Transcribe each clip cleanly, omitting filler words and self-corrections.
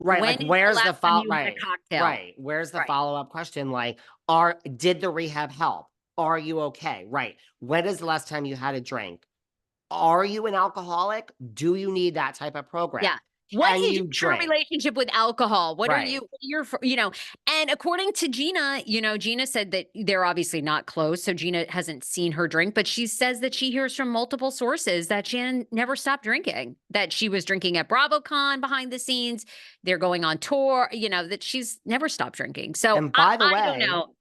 Right, When like, is the where's the last time follow you had a right, cocktail? right. Where's the Right. follow-up question, like, did the rehab help? Are you okay? Right. When is the last time you had a drink? Are you an alcoholic? Do you need that type of program? Yeah. What Can is you your drink? relationship with alcohol? What are Right. you you're for and according to Gina, Gina said that they're obviously not close, so Gina hasn't seen her drink, but she says that she hears from multiple sources that Shannon never stopped drinking, that she was drinking at BravoCon behind the scenes, they're going on tour, that she's never stopped drinking. So And I by the I don't way, know.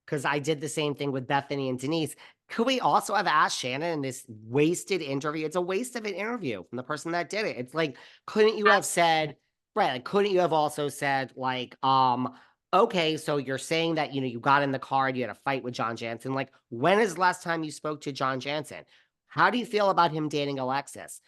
because I did the same thing with Bethany and Denise. Could we also have asked Shannon in this wasted interview? It's a waste of an interview from the person that did it. It's like, couldn't you have said, right? Like, couldn't you have also said, like, okay, so you're saying that you got in the car and you had a fight with John Janssen. Like, when is the last time you spoke to John Janssen? How do you feel about him dating Alexis?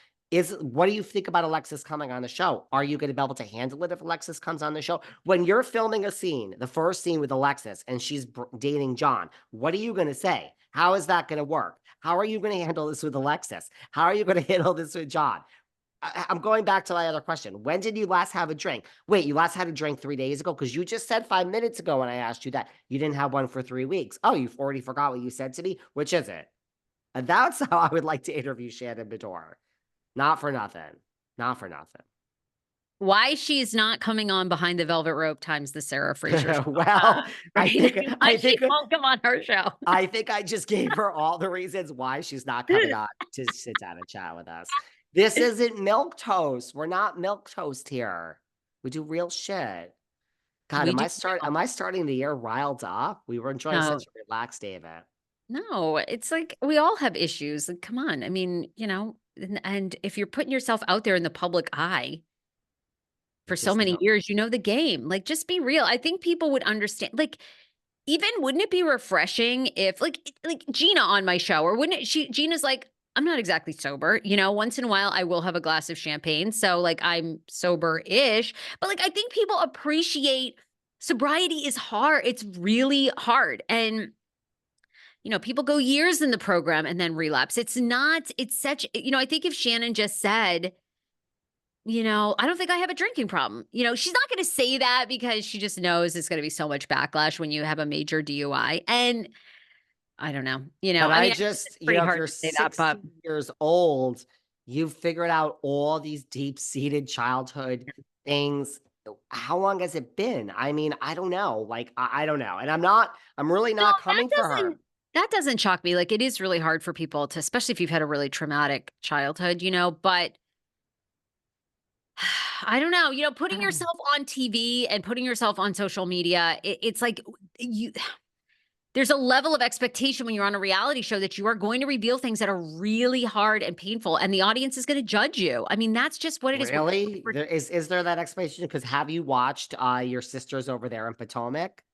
What do you think about Alexis coming on the show? Are you going to be able to handle it if Alexis comes on the show? When you're filming a scene, the first scene with Alexis, and she's dating John, what are you going to say? How is that going to work? How are you going to handle this with Alexis? How are you going to handle this with John? I'm going back to my other question. When did you last have a drink? Wait, you last had a drink 3 days ago? Because you just said 5 minutes ago when I asked you that you didn't have one for 3 weeks. Oh, you've already forgot what you said to me? Which is it? And that's how I would like to interview Shannon Beador. Not for nothing. Not for nothing. Why she's not coming on Behind the Velvet Rope times the Sarah Fraser show, Well, I right? think Why I she think won't come on her show. I think I just gave her all the reasons why she's not coming on to sit down and chat with us. This isn't milk toast. We're not milk toast here. We do real shit. God, We do am I starting the year riled up? We were enjoying no, such a relaxed day of it. no, it's like we all have issues. Like, come on. I mean, and if you're putting yourself out there in the public eye for It's so just many no. years, you know the game. Like, just be real. I think people would understand. Like, even wouldn't it be refreshing if like Gina on my show, or wouldn't it Gina's like, I'm not exactly sober, once in a while I will have a glass of champagne. So like I'm sober-ish. But like I think people appreciate sobriety is hard. It's really hard. And people go years in the program and then relapse. It's such, I think if Shannon just said, I don't think I have a drinking problem. She's not going to say that because she just knows it's going to be so much backlash when you have a major DUI. And I don't know. But I I mean, it's just, pretty if hard you're to say that, but 60 years old, you've figured out all these deep-seated childhood things. How long has it been? I mean, I don't know. Like, I don't know. And I'm really no, not coming for her. that doesn't shock me. Like it is really hard for people to, especially if you've had a really traumatic childhood, but I don't know, putting yourself on TV and putting yourself on social media, it's like you there's a level of expectation when you're on a reality show that you are going to reveal things that are really hard and painful, and the audience is going to judge you. I mean, that's just what it is. Really? Is there that expectation? Because have you watched your sisters over there in Potomac?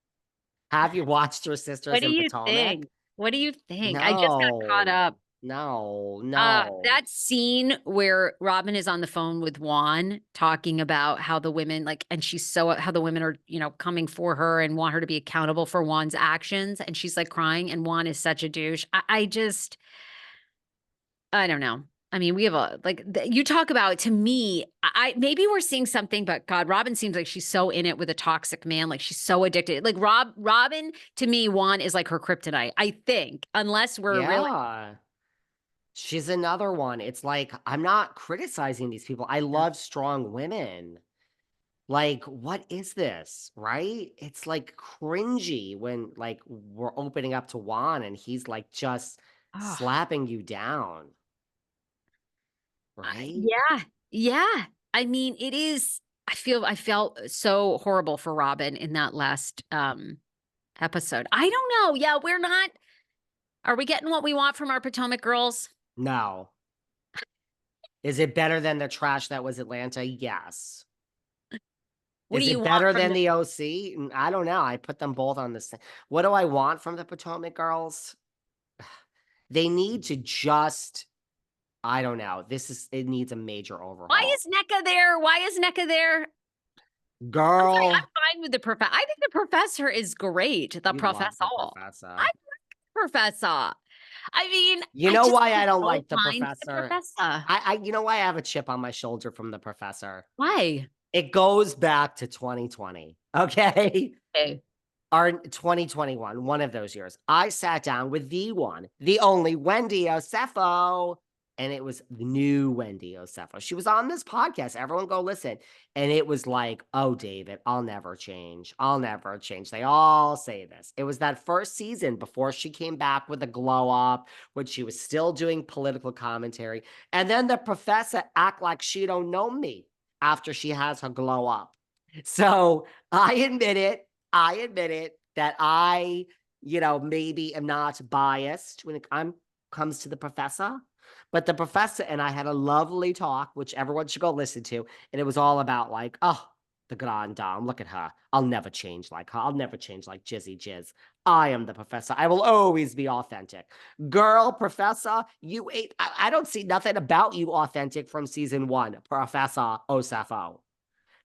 Have you watched your What sisters do in you Potomac? think? What do you think? I just got caught No. up. No, no. That scene where Robyn is on the phone with Juan talking about how the women and she's how the women are, coming for her and want her to be accountable for Juan's actions. And she's like crying and Juan is such a douche. I don't know. I mean, we have you talk about to me, maybe we're seeing something, but God, Robyn seems like she's so in it with a toxic man. Like she's so addicted. Like Robyn to me, Juan is like her kryptonite, I think, unless we're really. Yeah. She's another one. It's like, I'm not criticizing these people. I love strong women. Like, what is this? Right? It's like cringy when like we're opening up to Juan and he's like just Oh, slapping you down. Right? yeah. Yeah. I mean, it is I felt so horrible for Robyn in that last episode. I don't know. Yeah, are we getting what we want from our Potomac girls? No. Is it better than the trash that was Atlanta? Yes. What do Is you it want better from than the the OC? I don't know. I put them both on the same. What do I want from the Potomac girls? They need to just, I don't know. It needs a major Why overhaul. is Nneka there? Why is Nneka there? I'm sorry, Girl, I'm fine with the professor. I think the professor is great. The you love professor. the I professor. like the professor. I mean, You I know just why I don't don't like the mind the professor? professor. You know why I have a chip on my shoulder from the professor? Why? It goes back to 2020. Okay. Okay. Our 2021, one of those years. I sat down with the one, the only Wendy Osefo. And it was the new Wendy Osefo. She was on this podcast. Everyone go listen. And it was like, oh, David, I'll never change. I'll never change. They all say this. It was that first season before she came back with a glow up, when she was still doing political commentary. And then the professor act like she don't know me after she has her glow up. So I admit it. I admit it that I, maybe am not biased when it comes to the professor. But the professor and I had a lovely talk, which everyone should go listen to. And it was all about like, oh, the grand dame, look at her. I'll never change like her. I'll never change like Jizzy Jizz. I am the professor. I will always be authentic. Girl, professor, you ain't, I don't see nothing about you authentic from season 1, Professor Osefo.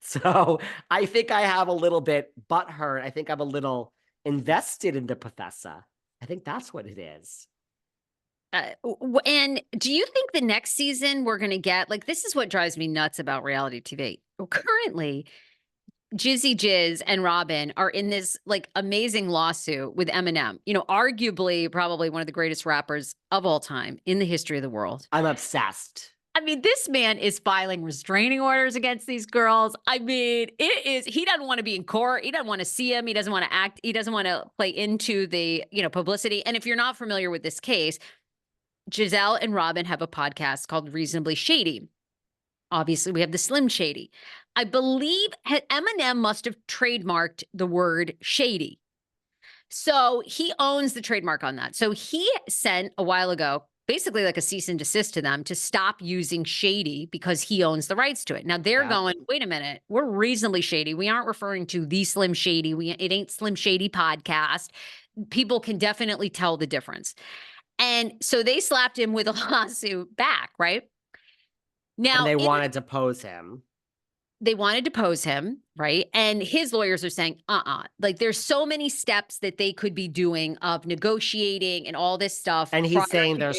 So I think I have a little bit butthurt. I think I'm a little invested in the professor. I think that's what it is. And do you think the next season we're going to get, like, this is what drives me nuts about reality TV. Currently, Jizzy Jizz and Robyn are in this like amazing lawsuit with Eminem, arguably probably one of the greatest rappers of all time in the history of the world. I'm obsessed. I mean, this man is filing restraining orders against these girls. I mean, he doesn't want to be in court. He doesn't want to see him. He doesn't want to act. He doesn't want to play into the, publicity. And if you're not familiar with this case, Gizelle and Robyn have a podcast called Reasonably Shady. Obviously, we have the Slim Shady. I believe Eminem must have trademarked the word shady. So he owns the trademark on that. So he sent a while ago, basically like a cease and desist to them to stop using shady because he owns the rights to it. Now they're going, wait a minute, we're Reasonably Shady. We aren't referring to the Slim Shady. It ain't Slim Shady podcast. People can definitely tell the difference. And so they slapped him with a lawsuit back, right? Now and they wanted to pose him. They wanted to pose him, right? And his lawyers are saying, like there's so many steps that they could be doing of negotiating and all this stuff. And he's saying there's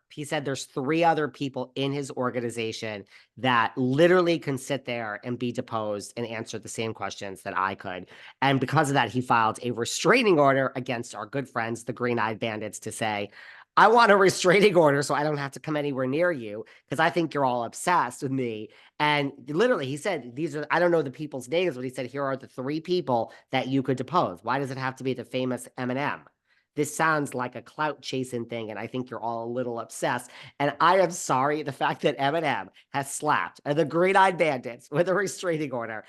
he said there's 3 other people in his organization that literally can sit there and be deposed and answer the same questions that I could. And because of that, he filed a restraining order against our good friends, the Green Eyed Bandits, to say, I want a restraining order so I don't have to come anywhere near you because I think you're all obsessed with me. And literally, he said, I don't know the people's names, but he said, here are the 3 people that you could depose. Why does it have to be the famous Eminem? This sounds like a clout chasing thing, and I think you're all a little obsessed. And I am sorry, the fact that Eminem has slapped the Green Eyed Bandits with a restraining order.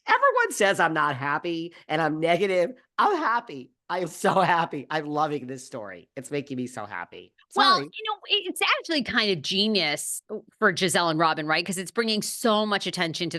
Everyone says I'm not happy and I'm negative. I'm happy. I am so happy. I'm loving this story. It's making me so happy. Well, Sorry. it's actually kind of genius for Gizelle and Robyn, right? Because it's bringing so much attention to